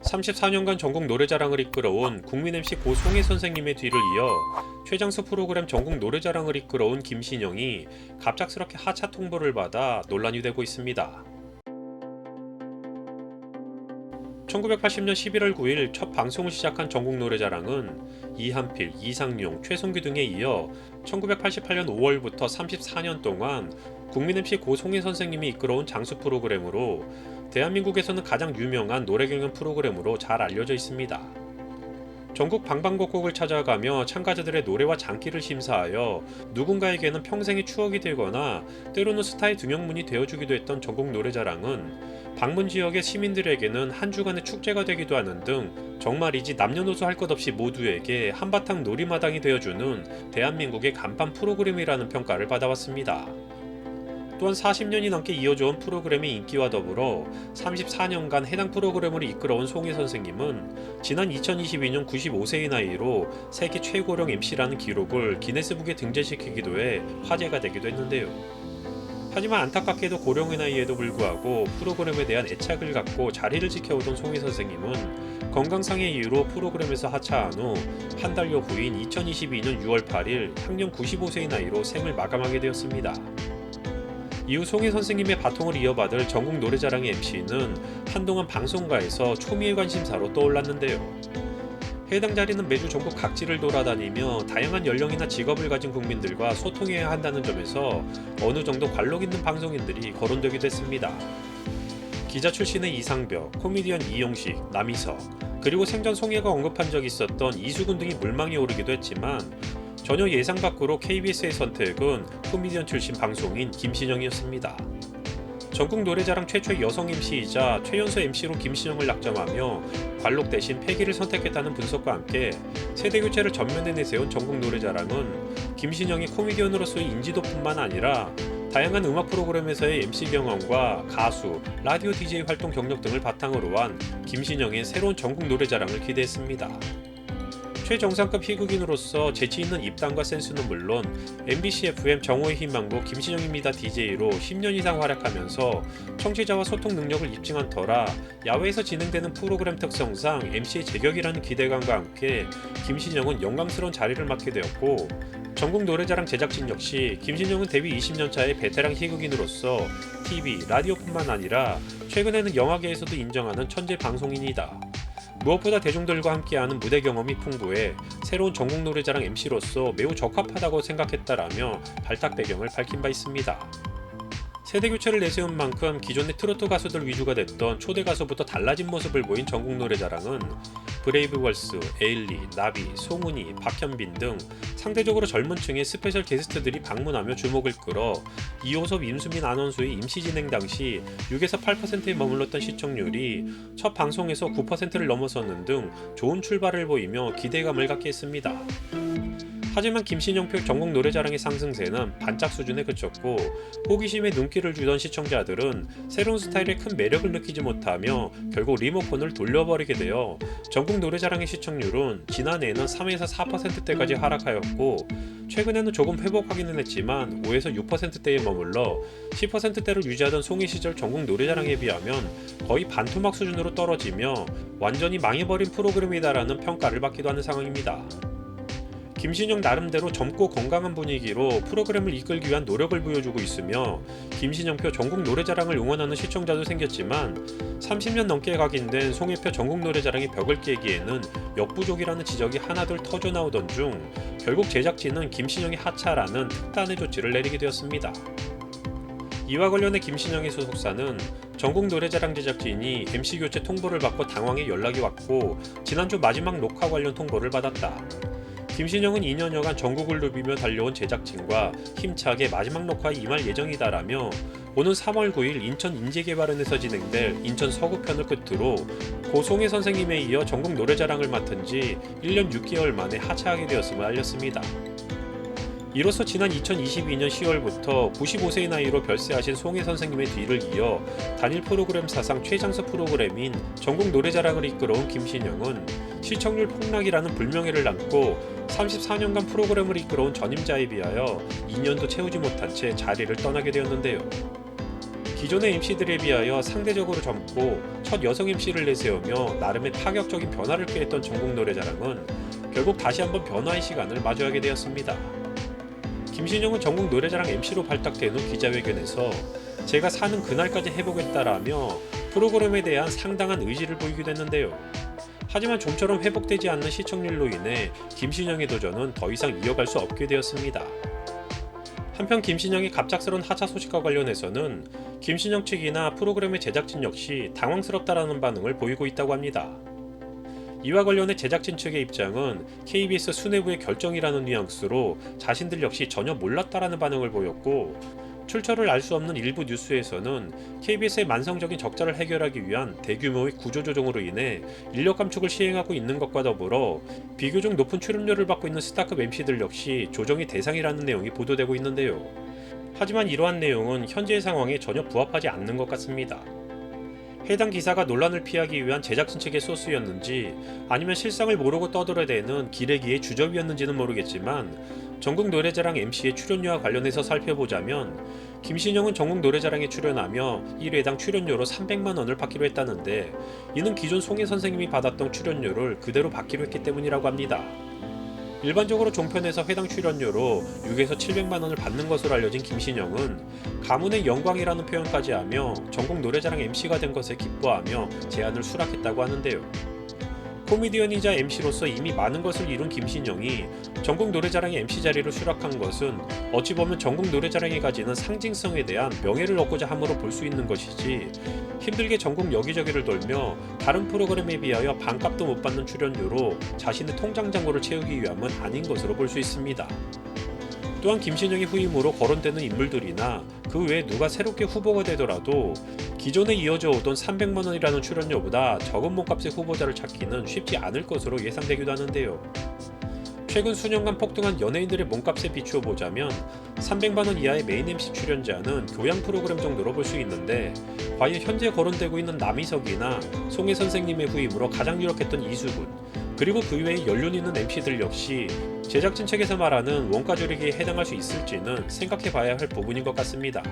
34년간 전국 노래자랑을 이끌어온 국민 MC 고 송혜 선생님의 뒤를 이어 최장수 프로그램 전국 노래자랑을 이끌어온 김신영이 갑작스럽게 하차 통보를 받아 논란이 되고 있습니다. 1980년 11월 9일 첫 방송을 시작한 전국 노래자랑은 이한필, 이상용, 최성규 등에 이어 1988년 5월부터 34년 동안 국민 MC 고 송혜 선생님이 이끌어온 장수 프로그램으로 대한민국에서는 가장 유명한 노래 경연 프로그램으로 잘 알려져 있습니다. 전국 방방곡곡을 찾아가며 참가자들의 노래와 장기를 심사하여 누군가에게는 평생의 추억이 되거나 때로는 스타의 등용문이 되어주기도 했던 전국 노래자랑은 방문 지역의 시민들에게는 한 주간의 축제가 되기도 하는 등 정말이지 남녀노소 할 것 없이 모두에게 한바탕 놀이마당이 되어주는 대한민국의 간판 프로그램이라는 평가를 받아왔습니다. 또한 40년이 넘게 이어져온 프로그램의 인기와 더불어 34년간 해당 프로그램을 이끌어온 송혜 선생님은 지난 2022년 95세의 나이로 세계 최고령 MC라는 기록을 기네스북에 등재시키기도 해 화제가 되기도 했는데요. 하지만 안타깝게도 고령의 나이에도 불구하고 프로그램에 대한 애착을 갖고 자리를 지켜오던 송혜 선생님은 건강상의 이유로 프로그램에서 하차한 후 한 달여 후인 2022년 6월 8일 향년 95세의 나이로 생을 마감하게 되었습니다. 이후 송혜 선생님의 바통을 이어받을 전국 노래자랑의 MC는 한동안 방송가에서 초미의 관심사로 떠올랐는데요. 해당 자리는 매주 전국 각지를 돌아다니며 다양한 연령이나 직업을 가진 국민들과 소통해야 한다는 점에서 어느 정도 관록 있는 방송인들이 거론되기도 했습니다. 기자 출신의 이상벽, 코미디언 이용식, 남희석, 그리고 생전 송혜가 언급한 적이 있었던 이수근 등이 물망에 오르기도 했지만 전혀 예상 밖으로 KBS의 선택은 코미디언 출신 방송인 김신영이었습니다. 전국 노래자랑 최초의 여성 MC이자 최연소 MC로 김신영을 낙점하며 관록 대신 패기를 선택했다는 분석과 함께 세대교체를 전면에 내세운 전국 노래자랑은 김신영이 코미디언으로서의 인지도뿐만 아니라 다양한 음악 프로그램에서의 MC 경험과 가수, 라디오 DJ 활동 경력 등을 바탕으로 한 김신영의 새로운 전국 노래자랑을 기대했습니다. 최정상급 희극인으로서 재치있는 입담과 센스는 물론 MBC FM 정오의 희망곡 김신영입니다 DJ로 10년 이상 활약하면서 청취자와 소통 능력을 입증한 터라 야외에서 진행되는 프로그램 특성상 MC의 제격이라는 기대감과 함께 김신영은 영광스러운 자리를 맡게 되었고 전국 노래자랑 제작진 역시 김신영은 데뷔 20년차의 베테랑 희극인으로서 TV, 라디오뿐만 아니라 최근에는 영화계에서도 인정하는 천재 방송인이다. 무엇보다 대중들과 함께하는 무대 경험이 풍부해 새로운 전국 노래자랑 MC로서 매우 적합하다고 생각했다라며 발탁 배경을 밝힌 바 있습니다. 세대교체를 내세운 만큼 기존의 트로트 가수들 위주가 됐던 초대 가수부터 달라진 모습을 보인 전국 노래자랑은 브레이브걸스, 에일리, 나비, 송은이, 박현빈 등 상대적으로 젊은 층의 스페셜 게스트들이 방문하며 주목을 끌어 이호섭, 임수민 아나운서의 임시 진행 당시 6에서 8%에 머물렀던 시청률이 첫 방송에서 9%를 넘어서는 등 좋은 출발을 보이며 기대감을 갖게 했습니다. 하지만 김신영표 전국 노래자랑의 상승세는 반짝 수준에 그쳤고 호기심에 눈길을 주던 시청자들은 새로운 스타일에 큰 매력을 느끼지 못하며 결국 리모컨을 돌려버리게 되어 전국 노래자랑의 시청률은 지난해에는 3에서 4%대까지 하락하였고 최근에는 조금 회복하기는 했지만 5에서 6%대에 머물러 10%대를 유지하던 송혜 시절 전국 노래자랑에 비하면 거의 반토막 수준으로 떨어지며 완전히 망해버린 프로그램이다라는 평가를 받기도 하는 상황입니다. 김신영 나름대로 젊고 건강한 분위기로 프로그램을 이끌기 위한 노력을 보여주고 있으며 김신영표 전국 노래자랑을 응원하는 시청자도 생겼지만 30년 넘게 각인된 송혜표 전국 노래자랑의 벽을 깨기에는 역부족이라는 지적이 하나둘 터져나오던 중 결국 제작진은 김신영의 하차라는 특단의 조치를 내리게 되었습니다. 이와 관련해 김신영의 소속사는 전국 노래자랑 제작진이 MC 교체 통보를 받고 당황해 연락이 왔고 지난주 마지막 녹화 관련 통보를 받았다. 김신영은 2년여간 전국을 누비며 달려온 제작진과 힘차게 마지막 녹화에 임할 예정이다라며 오는 3월 9일 인천 인재개발원에서 진행될 인천 서구편을 끝으로 고 송혜 선생님에 이어 전국 노래자랑을 맡은 지 1년 6개월 만에 하차하게 되었음을 알렸습니다. 이로써 지난 2022년 10월부터 95세의 나이로 별세하신 송혜 선생님의 뒤를 이어 단일 프로그램 사상 최장수 프로그램인 전국 노래자랑을 이끌어온 김신영은 시청률 폭락이라는 불명예를 안고 34년간 프로그램을 이끌어온 전임자에 비하여 2년도 채우지 못한 채 자리를 떠나게 되었는데요. 기존의 MC들에 비하여 상대적으로 젊고 첫 여성 MC를 내세우며 나름의 파격적인 변화를 꾀했던 전국노래자랑은 결국 다시 한번 변화의 시간을 마주하게 되었습니다. 김신영은 전국노래자랑 MC로 발탁된 후 기자회견에서 제가 사는 그날까지 해보겠다라며 프로그램에 대한 상당한 의지를 보이기도 했는데요. 하지만 좀처럼 회복되지 않는 시청률로 인해 김신영의 도전은 더 이상 이어갈 수 없게 되었습니다. 한편 김신영의 갑작스러운 하차 소식과 관련해서는 김신영 측이나 프로그램의 제작진 역시 당황스럽다라는 반응을 보이고 있다고 합니다. 이와 관련해 제작진 측의 입장은 KBS 수뇌부의 결정이라는 뉘앙스로 자신들 역시 전혀 몰랐다라는 반응을 보였고, 출처를 알 수 없는 일부 뉴스에서는 KBS의 만성적인 적자를 해결하기 위한 대규모의 구조조정으로 인해 인력 감축을 시행하고 있는 것과 더불어 비교적 높은 출연료를 받고 있는 스타급 MC들 역시 조정의 대상이라는 내용이 보도되고 있는데요. 하지만 이러한 내용은 현재의 상황에 전혀 부합하지 않는 것 같습니다. 해당 기사가 논란을 피하기 위한 제작진 측의 소스였는지 아니면 실상을 모르고 떠들어대는 기레기의 주접이었는지는 모르겠지만, 전국노래자랑 MC의 출연료와 관련해서 살펴보자면 김신영은 전국노래자랑에 출연하며 1회당 출연료로 300만원을 받기로 했다는데, 이는 기존 송혜 선생님이 받았던 출연료를 그대로 받기로 했기 때문이라고 합니다. 일반적으로 종편에서 회당 출연료로 6에서 700만원을 받는 것으로 알려진 김신영은 가문의 영광이라는 표현까지 하며 전국노래자랑 MC가 된 것에 기뻐하며 제안을 수락했다고 하는데요. 코미디언이자 MC로서 이미 많은 것을 이룬 김신영이 전국노래자랑의 MC 자리를 수락한 것은 어찌 보면 전국노래자랑이 가지는 상징성에 대한 명예를 얻고자 함으로 볼 수 있는 것이지, 힘들게 전국 여기저기를 돌며 다른 프로그램에 비하여 반값도 못 받는 출연료로 자신의 통장 잔고를 채우기 위함은 아닌 것으로 볼 수 있습니다. 또한 김신영의 후임으로 거론되는 인물들이나 그 외에 누가 새롭게 후보가 되더라도 기존에 이어져 오던 300만원이라는 출연료보다 적은 몸값의 후보자를 찾기는 쉽지 않을 것으로 예상되기도 하는데요. 최근 수년간 폭등한 연예인들의 몸값에 비추어 보자면 300만원 이하의 메인 MC 출연자는 교양 프로그램 정도로 볼 수 있는데, 과연 현재 거론되고 있는 남희석이나 송혜 선생님의 후임으로 가장 유력했던 이수근, 그리고 그 외의 연륜 있는 MC들 역시 제작진 측에서 말하는 원가 조리기에 해당할 수 있을지는 생각해봐야 할 부분인 것 같습니다.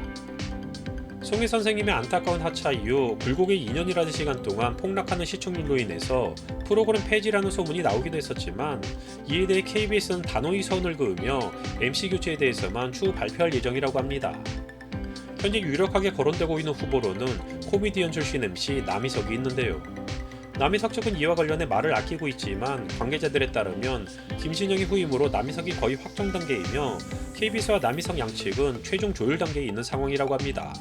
송혜 선생님의 안타까운 하차 이후 굴곡의 2년이라는 시간 동안 폭락하는 시청률로 인해서 프로그램 폐지라는 소문이 나오기도 했었지만, 이에 대해 KBS는 단호히 선을 그으며 MC 교체에 대해서만 추후 발표할 예정이라고 합니다. 현재 유력하게 거론되고 있는 후보로는 코미디언 출신 MC 남희석이 있는데요. 남희석 측은 이와 관련해 말을 아끼고 있지만, 관계자들에 따르면 김신영의 후임으로 남희석이 거의 확정 단계이며 KBS와 남희석 양측은 최종 조율 단계에 있는 상황이라고 합니다.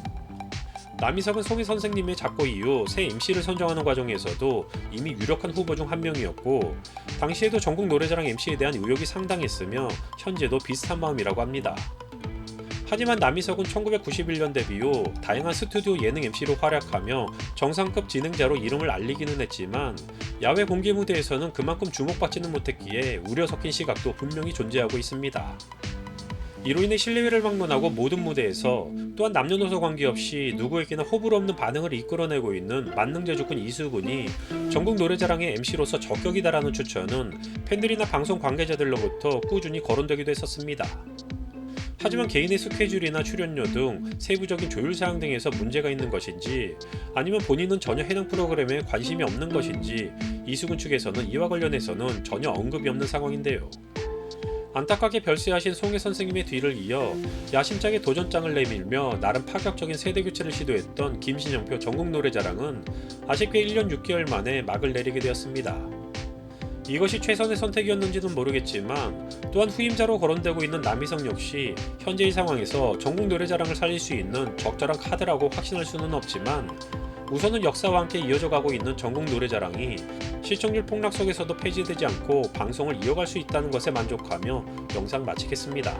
남희석은 송혜 선생님의 작고 이후 새 MC를 선정하는 과정에서도 이미 유력한 후보 중 한 명이었고, 당시에도 전국노래자랑 MC에 대한 의혹이 상당했으며 현재도 비슷한 마음이라고 합니다. 하지만 남희석은 1991년 데뷔 후 다양한 스튜디오 예능 MC로 활약하며 정상급 진행자로 이름을 알리기는 했지만, 야외 공개 무대에서는 그만큼 주목받지는 못했기에 우려 섞인 시각도 분명히 존재하고 있습니다. 이로 인해 실내외를 방문하고 모든 무대에서, 또한 남녀노소 관계없이 누구에게나 호불호 없는 반응을 이끌어내고 있는 만능제주꾼 이수근이 전국노래자랑의 MC로서 적격이다라는 추천은 팬들이나 방송 관계자들로부터 꾸준히 거론되기도 했었습니다. 하지만 개인의 스케줄이나 출연료 등 세부적인 조율사항 등에서 문제가 있는 것인지, 아니면 본인은 전혀 해당 프로그램에 관심이 없는 것인지 이수근 측에서는 이와 관련해서는 전혀 언급이 없는 상황인데요. 안타깝게 별세하신 송혜 선생님의 뒤를 이어 야심차게 도전장을 내밀며 나름 파격적인 세대교체를 시도했던 김신영표 전국노래자랑은 아쉽게 1년 6개월 만에 막을 내리게 되었습니다. 이것이 최선의 선택이었는지는 모르겠지만, 또한 후임자로 거론되고 있는 남희석 역시 현재의 상황에서 전국노래자랑을 살릴 수 있는 적절한 카드라고 확신할 수는 없지만, 우선은 역사와 함께 이어져 가고 있는 전국노래자랑이 시청률 폭락 속에서도 폐지되지 않고 방송을 이어갈 수 있다는 것에 만족하며 영상 마치겠습니다.